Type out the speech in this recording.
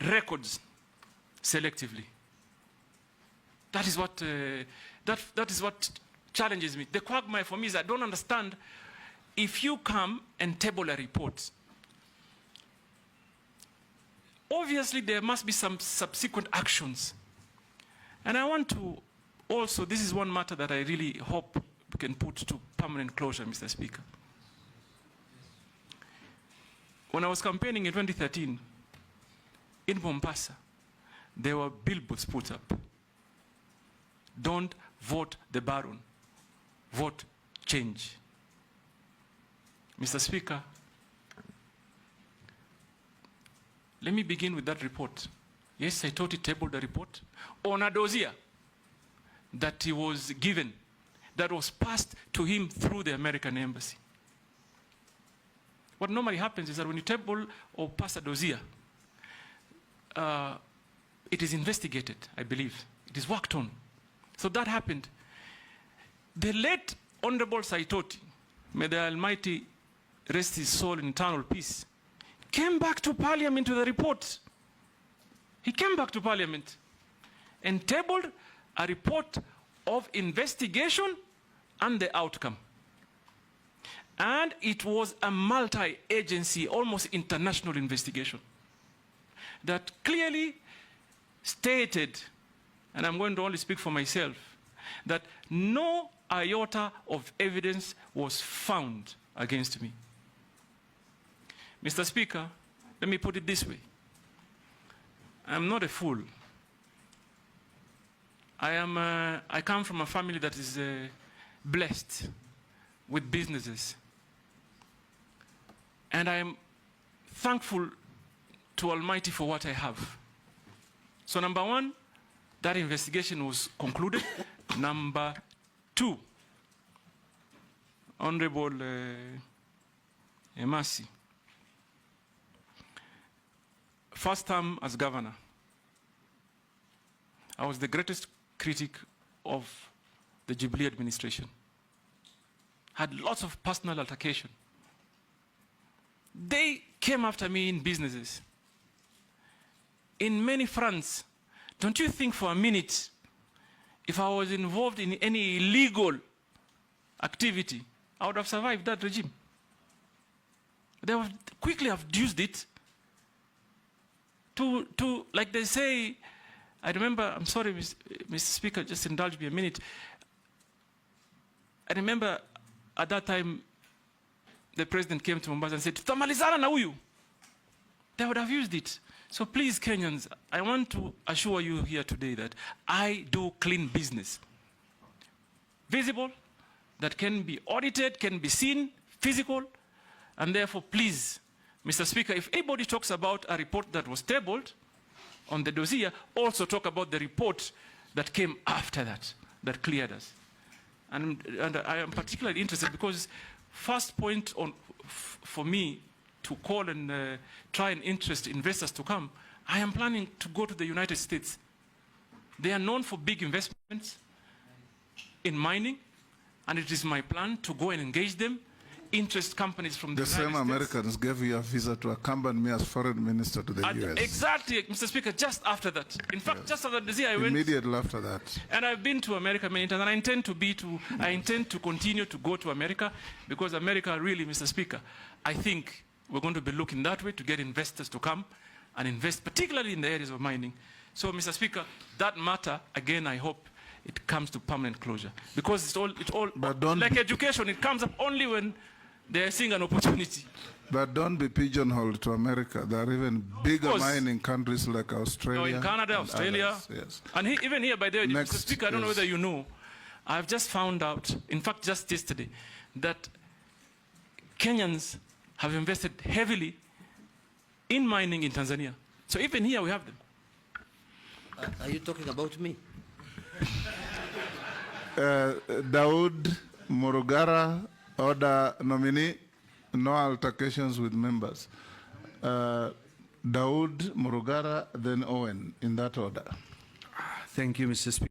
records selectively. That is what that is what challenges me. The quagmire for me is I don't understand. If you come and table a report, obviously there must be some subsequent actions. And I want to also, this is one matter that I really hope we can put to permanent closure, Mr. Speaker. When I was campaigning in 2013, in Mombasa, there were billboards put up. Don't vote the Baron, vote change. Mr. Speaker, let me begin with that report. Yes, I thought he tabled the report on a dossier that he was given, that was passed to him through the American embassy. What normally happens is that when you table or pass a dossier, it is investigated, I believe. It is worked on. So that happened. The late Honorable Saitoti, may the Almighty rest his soul in eternal peace, came back to Parliament with a report. He came back to Parliament and tabled a report of investigation and the outcome. And it was a multi-agency, almost international investigation that clearly stated, and I'm going to only speak for myself, that no iota of evidence was found against me. Mr. Speaker, let me put it this way. I'm not a fool. I come from a family that is blessed with businesses. And I am thankful to Almighty for what I have. So number one, that investigation was concluded. Number two, Honorable Emasi, first time as governor, I was the greatest critic of the Jubilee administration. Had lots of personal altercation. They came after me in businesses, in many fronts. Don't you think for a minute, if I was involved in any illegal activity, I would have survived that regime? They would quickly have used it to, like they say, I remember, I'm sorry, Mr. Speaker, just indulge me a minute. I remember at that time, the president came to Mombasa and said, "Tutamalizana na huyu." They would have used it. So please, Kenyans, I want to assure you here today that I do clean business. Visible, that can be audited, can be seen, physical, and therefore, please, Mr. Speaker, if anybody talks about a report that was tabled on the dossier, also talk about the report that came after that, that cleared us. And I am particularly interested because first point on for me to call and try and interest investors to come, I am planning to go to the United States. They are known for big investments in mining, and it is my plan to go and engage them, interest companies from the United States. The same Americans gave you a visa to accompany me as foreign minister to the US. Exactly, Mr. Speaker, just after that. In fact, just after the year I went. Immediately after that. And I've been to America many times, and I intend to continue to go to America, because America really, Mr. Speaker, I think we're going to be looking that way to get investors to come and invest, particularly in the areas of mining. So, Mr. Speaker, that matter, again, I hope it comes to permanent closure. Because it's all like education, it comes up only when they are seeing an opportunity. But don't be pigeonholed to America. There are even bigger mining countries like Australia. No, in Canada, Australia. Yes. And even here, by the way, Mr. Speaker, I don't know whether you know, I've just found out, in fact, just yesterday, that Kenyans have invested heavily in mining in Tanzania. So even here, we have them. Are you talking about me? Daud Morogara, order nominee, no altercations with members. Daud Morogara, then Owen, in that order. Thank you, Mr. Speaker.